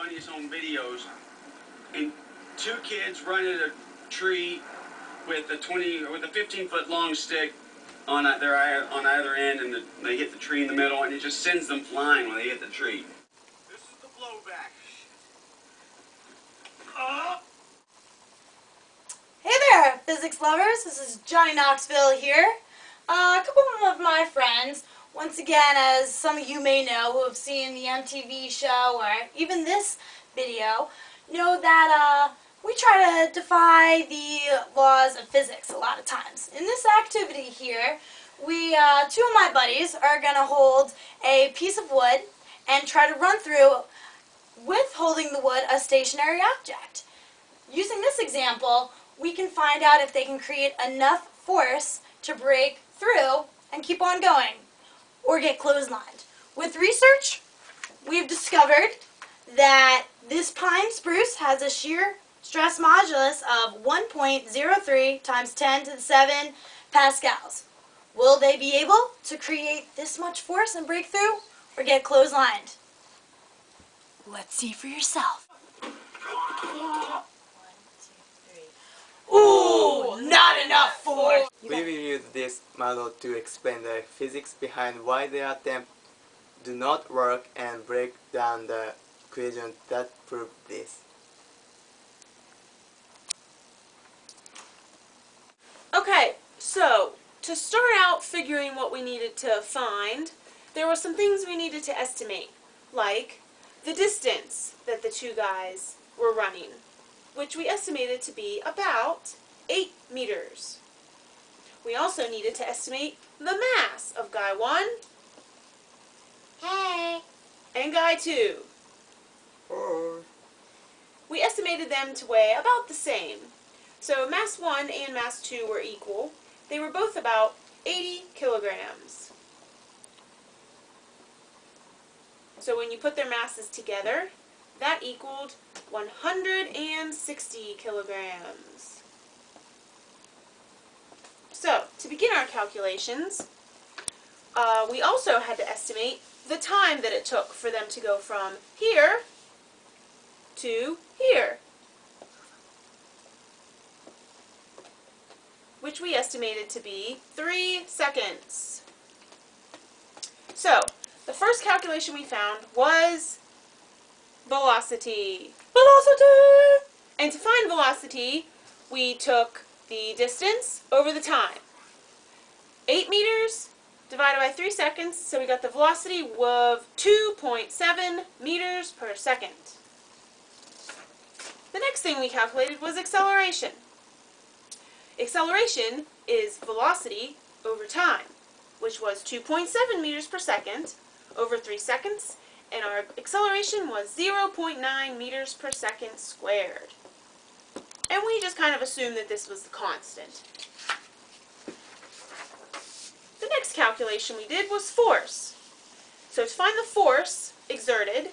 funniest home videos, and two kids running a tree with a 15-foot long stick on either end, and they hit the tree in the middle, and it just sends them flying when they hit the tree. This is the blowback. Hey there, physics lovers. This is Johnny Knoxville here. A couple of my friends, once again, as some of you may know who have seen the MTV show or even this video, know that we try to defy the laws of physics a lot of times. In this activity here, we, two of my buddies are going to hold a piece of wood and try to run through, with holding the wood, a stationary object. Using this example, we can find out if they can create enough force to break through and keep on going, or get clotheslined. With research, we've discovered that this pine spruce has a shear stress modulus of 1.03 times 10 to the 7 pascals. Will they be able to create this much force and break through, or get clotheslined? Let's see for yourself. Ooh, not enough force! We will use this model to explain the physics behind why the attempt do not work and break down the equations that prove this. Okay, so to start out figuring what we needed to find, there were some things we needed to estimate, like the distance that the two guys were running, which we estimated to be about 8 meters. We also needed to estimate the mass of guy 1 Hey! and guy 2. We estimated them to weigh about the same. So mass 1 and mass 2 were equal. They were both about 80 kilograms. So when you put their masses together, that equaled 160 kilograms. So, to begin our calculations, we also had to estimate the time that it took for them to go from here to here, which we estimated to be 3 seconds. So, the first calculation we found was velocity. Velocity! And to find velocity, we took the distance over the time. 8 meters divided by 3 seconds, so we got the velocity of 2.7 meters per second. The next thing we calculated was acceleration. Acceleration is velocity over time, which was 2.7 meters per second over 3 seconds, and our acceleration was 0.9 meters per second squared. And we just kind of assumed that this was the constant. The next calculation we did was force. So to find the force exerted,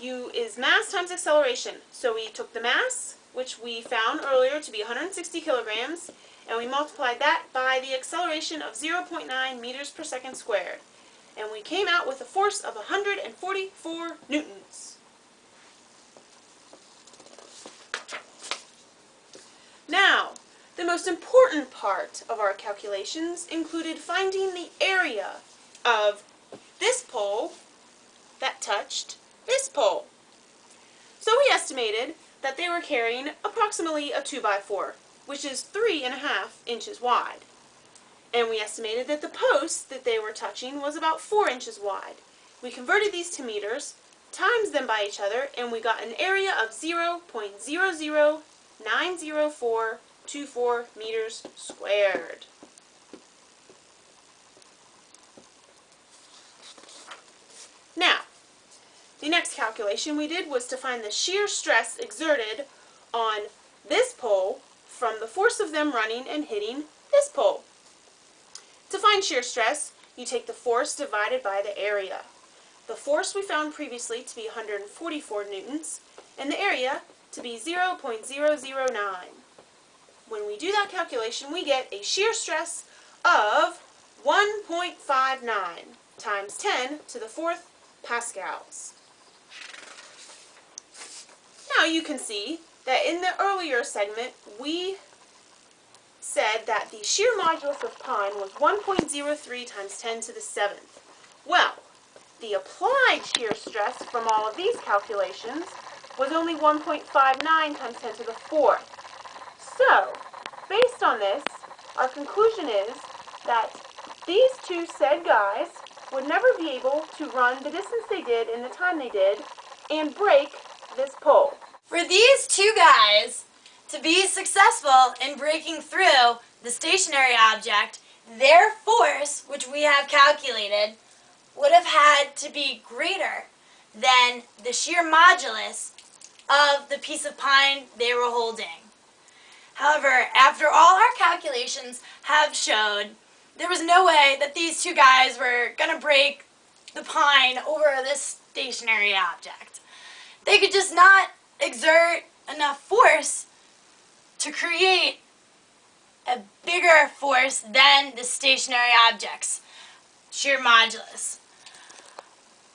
is mass times acceleration. So we took the mass, which we found earlier to be 160 kilograms, and we multiplied that by the acceleration of 0.9 meters per second squared. And we came out with a force of 144 newtons. Now, the most important part of our calculations included finding the area of this pole that touched this pole. So we estimated that they were carrying approximately a 2x4, which is 3.5 inches wide. And we estimated that the post that they were touching was about 4 inches wide. We converted these to meters, times them by each other, and we got an area of 0.0090424 meters squared. Now, the next calculation we did was to find the shear stress exerted on this pole from the force of them running and hitting this pole. To find shear stress, you take the force divided by the area. The force we found previously to be 144 newtons, and the area to be 0.009. When we do that calculation, we get a shear stress of 1.59 times 10 to the 4th pascals. you can see that in the earlier segment, we said that the shear modulus of pine was 1.03 times 10 to the 7th. Well, the applied shear stress from all of these calculations was only 1.59 times 10 to the 4th. So, based on this, our conclusion is that these two said guys would never be able to run the distance they did in the time they did and break this pole. For these two guys to be successful in breaking through the stationary object, their force, which we have calculated, would have had to be greater than the shear modulus of the piece of pine they were holding. However, after all our calculations have showed, there was no way that these two guys were going to break the pine over this stationary object. They could just not exert enough force to create a bigger force than the stationary object's shear modulus.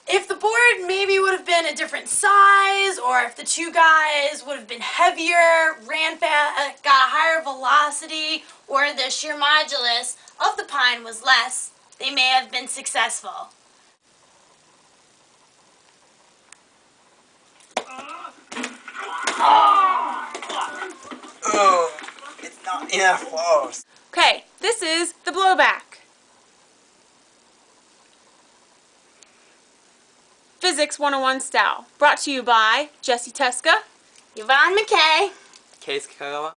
If the board maybe would have been a different size, or if the two guys would have been heavier, ran fast, got a higher velocity, or the shear modulus of the pine was less, they may have been successful. Oh, it's not enough force. Okay, this is the blowback. Physics 101 style. Brought to you by Jesse Teska, Yvonne McKay. Case Kagawa.